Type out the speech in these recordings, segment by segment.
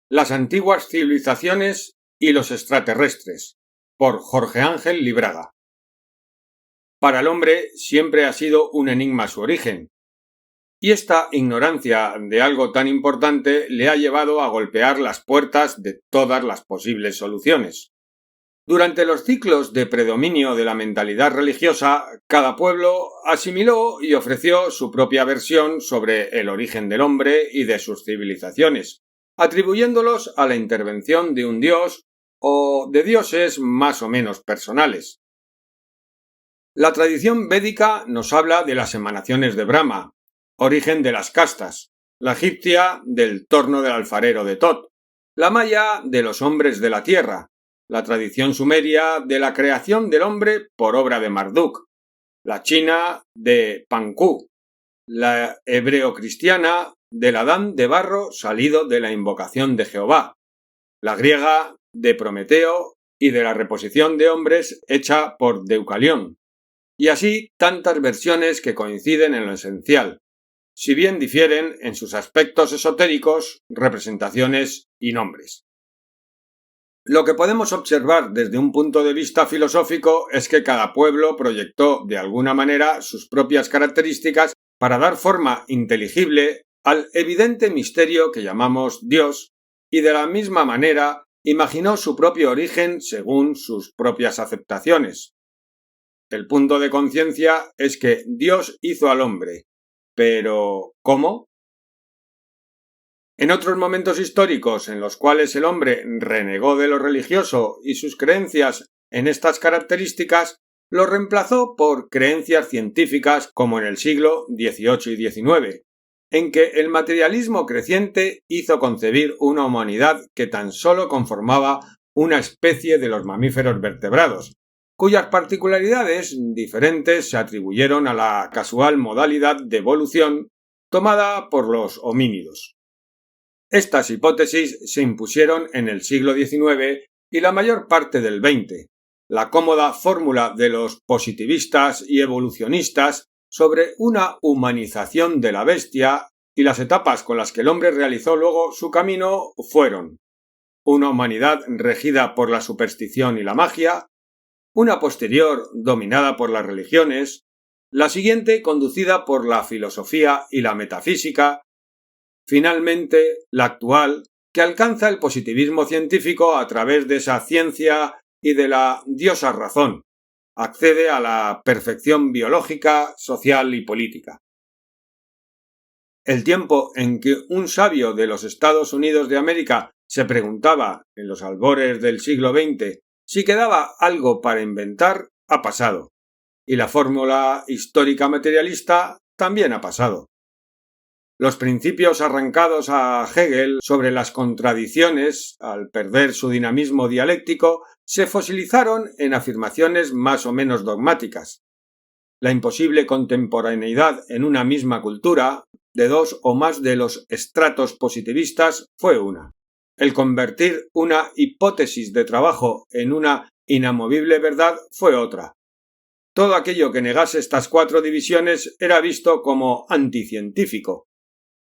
Las antiguas civilizaciones y los extraterrestres, por Jorge Ángel Libraga. Para el hombre siempre ha sido un enigma su origen, y esta ignorancia de algo tan importante le ha llevado a golpear las puertas de todas las posibles soluciones. Durante los ciclos de predominio de la mentalidad religiosa, cada pueblo asimiló y ofreció su propia versión sobre el origen del hombre y de sus civilizaciones, atribuyéndolos a la intervención de un dios o de dioses más o menos personales. La tradición védica nos habla de las emanaciones de Brahma, origen de las castas, la egipcia del torno del alfarero de Tot, la maya de los hombres de la tierra, la tradición sumeria de la creación del hombre por obra de Marduk, la china de Panku, la hebreo-cristiana del Adán de barro salido de la invocación de Jehová, la griega de Prometeo y de la reposición de hombres hecha por Deucalión, y así tantas versiones que coinciden en lo esencial, si bien difieren en sus aspectos esotéricos, representaciones y nombres. Lo que podemos observar desde un punto de vista filosófico es que cada pueblo proyectó de alguna manera sus propias características para dar forma inteligible al evidente misterio que llamamos Dios, y de la misma manera imaginó su propio origen según sus propias aceptaciones. El punto de conciencia es que Dios hizo al hombre, pero ¿cómo? En otros momentos históricos en los cuales el hombre renegó de lo religioso y sus creencias en estas características, lo reemplazó por creencias científicas como en el siglo XVIII y XIX, en que el materialismo creciente hizo concebir una humanidad que tan solo conformaba una especie de los mamíferos vertebrados, cuyas particularidades diferentes se atribuyeron a la casual modalidad de evolución tomada por los homínidos. Estas hipótesis se impusieron en el siglo XIX y la mayor parte del XX, la cómoda fórmula de los positivistas y evolucionistas sobre una humanización de la bestia, y las etapas con las que el hombre realizó luego su camino fueron: una humanidad regida por la superstición y la magia, una posterior dominada por las religiones, la siguiente conducida por la filosofía y la metafísica, finalmente la actual, que alcanza el positivismo científico a través de esa ciencia y de la diosa razón, accede a la perfección biológica, social y política. El tiempo en que un sabio de los Estados Unidos de América se preguntaba, en los albores del siglo XX, si quedaba algo para inventar, ha pasado, y la fórmula histórica materialista también ha pasado. Los principios arrancados a Hegel sobre las contradicciones, al perder su dinamismo dialéctico, se fosilizaron en afirmaciones más o menos dogmáticas. La imposible contemporaneidad en una misma cultura, de dos o más de los estratos positivistas, fue una. El convertir una hipótesis de trabajo en una inamovible verdad fue otra. Todo aquello que negase estas cuatro divisiones era visto como anticientífico.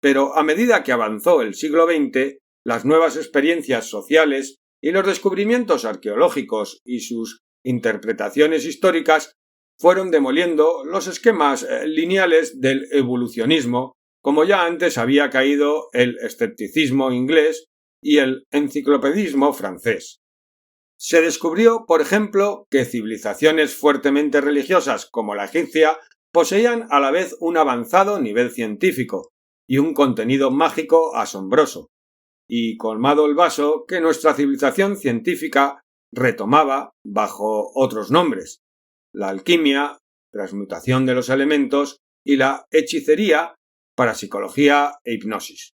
Pero a medida que avanzó el siglo XX, las nuevas experiencias sociales y los descubrimientos arqueológicos y sus interpretaciones históricas fueron demoliendo los esquemas lineales del evolucionismo, como ya antes había caído el escepticismo inglés y el enciclopedismo francés. Se descubrió, por ejemplo, que civilizaciones fuertemente religiosas como la egipcia poseían a la vez un avanzado nivel científico y un contenido mágico asombroso, y colmado el vaso que nuestra civilización científica retomaba bajo otros nombres: la alquimia, transmutación de los elementos, y la hechicería, parapsicología e hipnosis.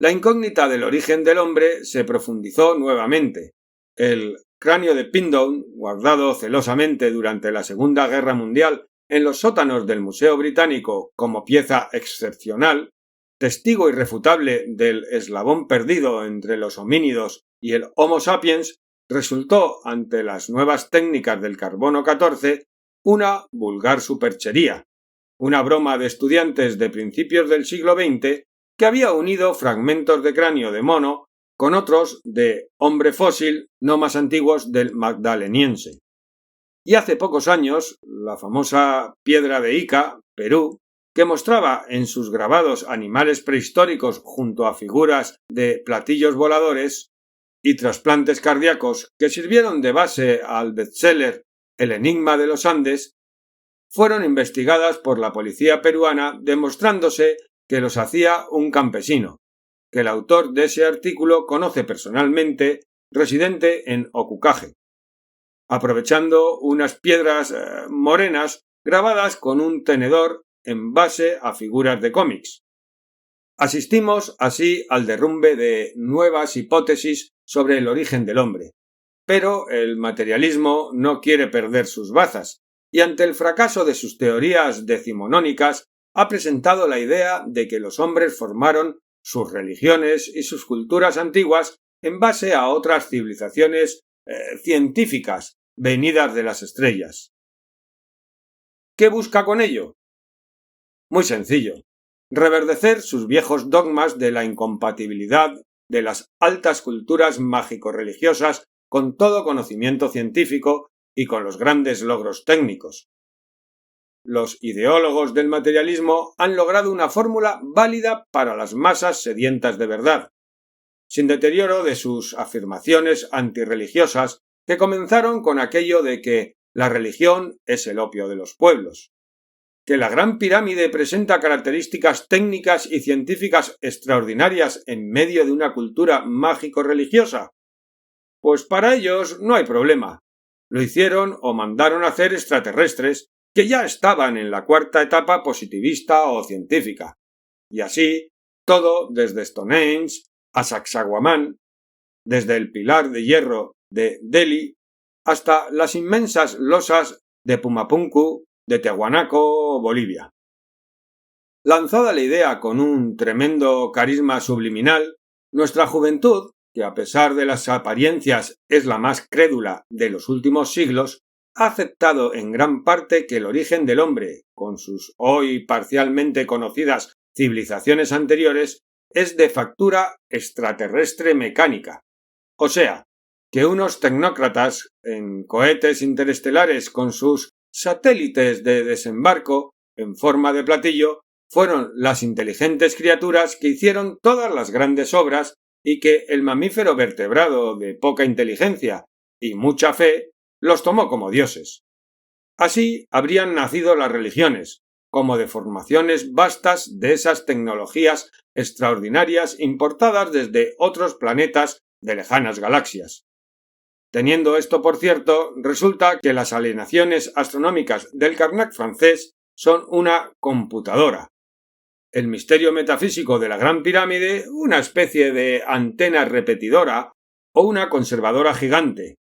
La incógnita del origen del hombre se profundizó nuevamente. El cráneo de Pindown, guardado celosamente durante la Segunda Guerra Mundial en los sótanos del Museo Británico como pieza excepcional, testigo irrefutable del eslabón perdido entre los homínidos y el Homo sapiens, resultó, ante las nuevas técnicas del carbono 14, una vulgar superchería, una broma de estudiantes de principios del siglo XX que había unido fragmentos de cráneo de mono con otros de hombre fósil no más antiguos del magdaleniense. Y hace pocos años, la famosa piedra de Ica, Perú, que mostraba en sus grabados animales prehistóricos junto a figuras de platillos voladores y trasplantes cardíacos que sirvieron de base al bestseller El enigma de los Andes, fueron investigadas por la policía peruana, demostrándose que los hacía un campesino, que el autor de ese artículo conoce personalmente, residente en Ocucaje, aprovechando unas piedras morenas grabadas con un tenedor en base a figuras de cómics. Asistimos así al derrumbe de nuevas hipótesis sobre el origen del hombre, pero el materialismo no quiere perder sus bazas, y ante el fracaso de sus teorías decimonónicas ha presentado la idea de que los hombres formaron sus religiones y sus culturas antiguas en base a otras civilizaciones científicas venidas de las estrellas. ¿Qué busca con ello? Muy sencillo, reverdecer sus viejos dogmas de la incompatibilidad de las altas culturas mágico-religiosas con todo conocimiento científico y con los grandes logros técnicos. Los ideólogos del materialismo han logrado una fórmula válida para las masas sedientas de verdad, sin deterioro de sus afirmaciones antirreligiosas que comenzaron con aquello de que la religión es el opio de los pueblos, que la Gran Pirámide presenta características técnicas y científicas extraordinarias en medio de una cultura mágico-religiosa. Pues para ellos no hay problema. Lo hicieron o mandaron hacer extraterrestres que ya estaban en la cuarta etapa positivista o científica. Y así, todo desde Stonehenge a Sacsayhuamán, desde el Pilar de Hierro de Delhi hasta las inmensas losas de Pumapunku de Tiahuanaco, Bolivia. Lanzada la idea con un tremendo carisma subliminal, nuestra juventud, que a pesar de las apariencias es la más crédula de los últimos siglos, ha aceptado en gran parte que el origen del hombre, con sus hoy parcialmente conocidas civilizaciones anteriores, es de factura extraterrestre mecánica. O sea, que unos tecnócratas en cohetes interestelares con sus satélites de desembarco en forma de platillo fueron las inteligentes criaturas que hicieron todas las grandes obras y que el mamífero vertebrado de poca inteligencia y mucha fe los tomó como dioses. Así habrían nacido las religiones, como deformaciones vastas de esas tecnologías extraordinarias importadas desde otros planetas de lejanas galaxias. Teniendo esto por cierto, resulta que las alienaciones astronómicas del Carnac francés son una computadora. El misterio metafísico de la Gran Pirámide, una especie de antena repetidora o una conservadora gigante.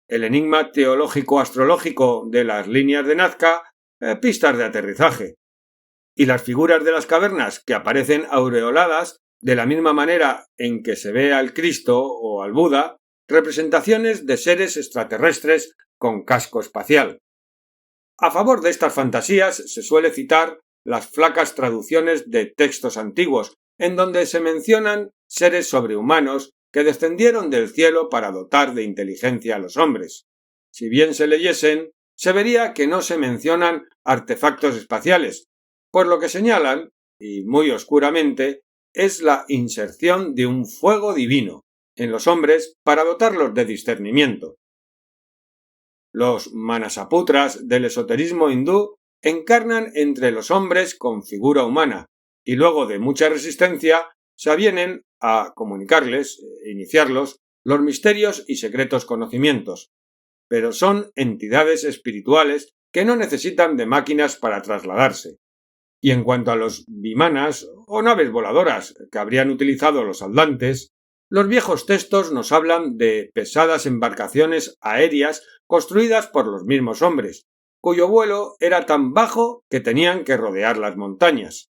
El enigma teológico-astrológico de las líneas de Nazca, pistas de aterrizaje. Y las figuras de las cavernas que aparecen aureoladas de la misma manera en que se ve al Cristo o al Buda, representaciones de seres extraterrestres con casco espacial. A favor de estas fantasías se suele citar las flacas traducciones de textos antiguos, en donde se mencionan seres sobrehumanos que descendieron del cielo para dotar de inteligencia a los hombres. Si bien se leyesen, se vería que no se mencionan artefactos espaciales, pues lo que señalan, y muy oscuramente, es la inserción de un fuego divino en los hombres para dotarlos de discernimiento. Los manasaputras del esoterismo hindú encarnan entre los hombres con figura humana y luego de mucha resistencia se avienen a comunicarles, iniciarlos, los misterios y secretos conocimientos, pero son entidades espirituales que no necesitan de máquinas para trasladarse. Y en cuanto a los vimanas o naves voladoras que habrían utilizado los atlantes, los viejos textos nos hablan de pesadas embarcaciones aéreas construidas por los mismos hombres, cuyo vuelo era tan bajo que tenían que rodear las montañas.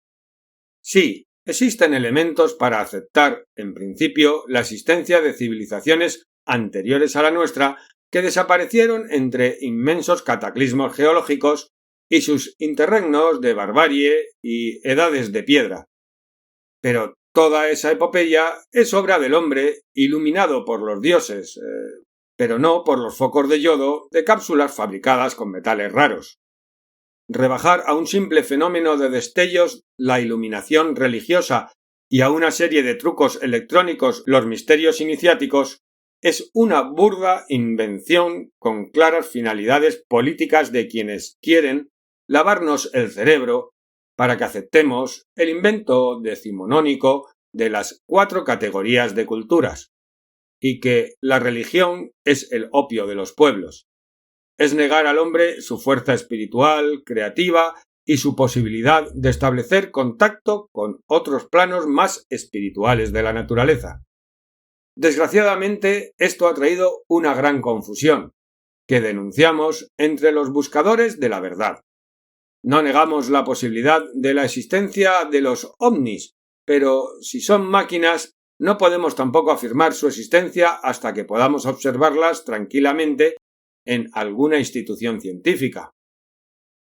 Sí, existen elementos para aceptar, en principio, la existencia de civilizaciones anteriores a la nuestra que desaparecieron entre inmensos cataclismos geológicos y sus interregnos de barbarie y edades de piedra. Pero Toda esa epopeya es obra del hombre iluminado por los dioses, pero no por los focos de yodo de cápsulas fabricadas con metales raros. Rebajar a un simple fenómeno de destellos la iluminación religiosa y a una serie de trucos electrónicos los misterios iniciáticos es una burda invención con claras finalidades políticas de quienes quieren lavarnos el cerebro para que aceptemos el invento decimonónico de las 4 categorías de culturas, y que la religión es el opio de los pueblos. Es negar al hombre su fuerza espiritual, creativa y su posibilidad de establecer contacto con otros planos más espirituales de la naturaleza. Desgraciadamente, esto ha traído una gran confusión, que denunciamos entre los buscadores de la verdad. No negamos la posibilidad de la existencia de los ovnis, pero si son máquinas, no podemos tampoco afirmar su existencia hasta que podamos observarlas tranquilamente en alguna institución científica.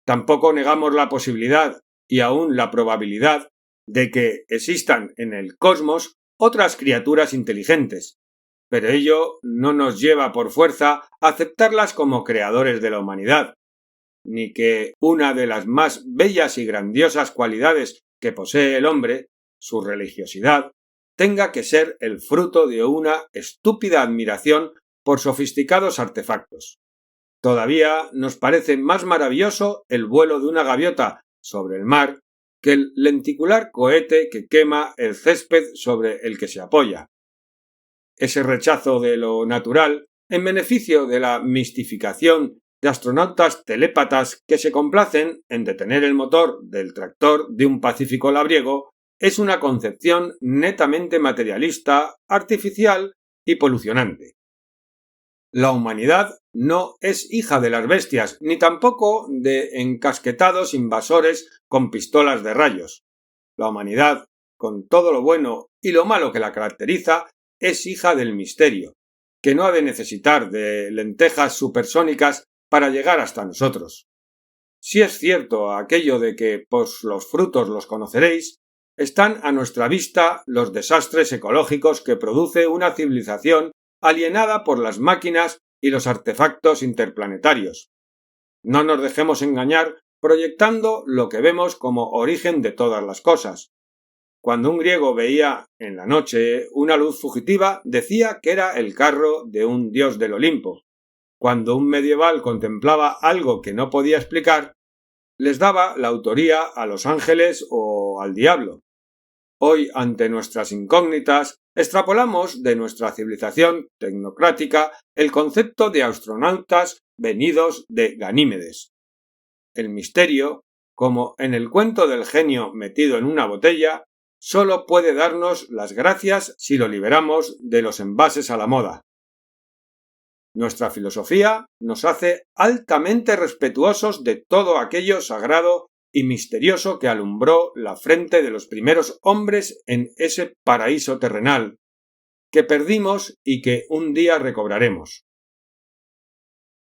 Tampoco negamos la posibilidad y aún la probabilidad de que existan en el cosmos otras criaturas inteligentes, pero ello no nos lleva por fuerza a aceptarlas como creadores de la humanidad, ni que una de las más bellas y grandiosas cualidades que posee el hombre, su religiosidad, tenga que ser el fruto de una estúpida admiración por sofisticados artefactos. Todavía nos parece más maravilloso el vuelo de una gaviota sobre el mar que el lenticular cohete que quema el césped sobre el que se apoya. Ese rechazo de lo natural en beneficio de la mistificación de astronautas telépatas que se complacen en detener el motor del tractor de un pacífico labriego es una concepción netamente materialista, artificial y polucionante. La humanidad no es hija de las bestias, ni tampoco de encasquetados invasores con pistolas de rayos. La humanidad, con todo lo bueno y lo malo que la caracteriza, es hija del misterio, que no ha de necesitar de lentejas supersónicas para llegar hasta nosotros. Si es cierto aquello de que por los frutos los conoceréis, están a nuestra vista los desastres ecológicos que produce una civilización alienada por las máquinas y los artefactos interplanetarios. No nos dejemos engañar proyectando lo que vemos como origen de todas las cosas. Cuando un griego veía en la noche una luz fugitiva, decía que era el carro de un dios del Olimpo. Cuando un medieval contemplaba algo que no podía explicar, les daba la autoría a los ángeles o al diablo. Hoy, ante nuestras incógnitas, extrapolamos de nuestra civilización tecnocrática el concepto de astronautas venidos de Ganímedes. El misterio, como en el cuento del genio metido en una botella, solo puede darnos las gracias si lo liberamos de los envases a la moda. Nuestra filosofía nos hace altamente respetuosos de todo aquello sagrado y misterioso que alumbró la frente de los primeros hombres en ese paraíso terrenal, que perdimos y que un día recobraremos.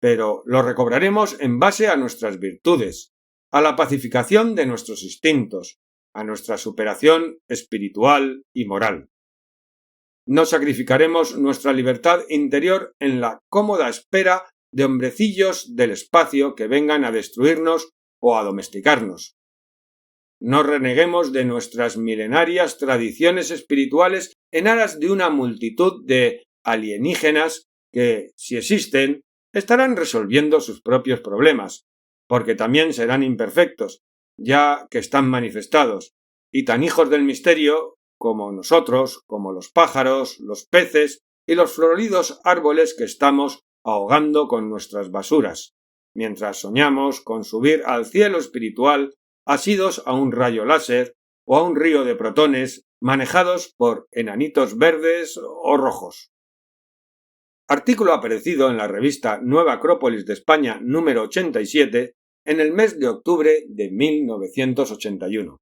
Pero lo recobraremos en base a nuestras virtudes, a la pacificación de nuestros instintos, a nuestra superación espiritual y moral. No sacrificaremos nuestra libertad interior en la cómoda espera de hombrecillos del espacio que vengan a destruirnos o a domesticarnos. No reneguemos de nuestras milenarias tradiciones espirituales en aras de una multitud de alienígenas que, si existen, estarán resolviendo sus propios problemas, porque también serán imperfectos, ya que están manifestados, y tan hijos del misterio como nosotros, como los pájaros, los peces y los floridos árboles que estamos ahogando con nuestras basuras, mientras soñamos con subir al cielo espiritual asidos a un rayo láser o a un río de protones manejados por enanitos verdes o rojos. Artículo aparecido en la revista Nueva Acrópolis de España número 87 en el mes de octubre de 1981.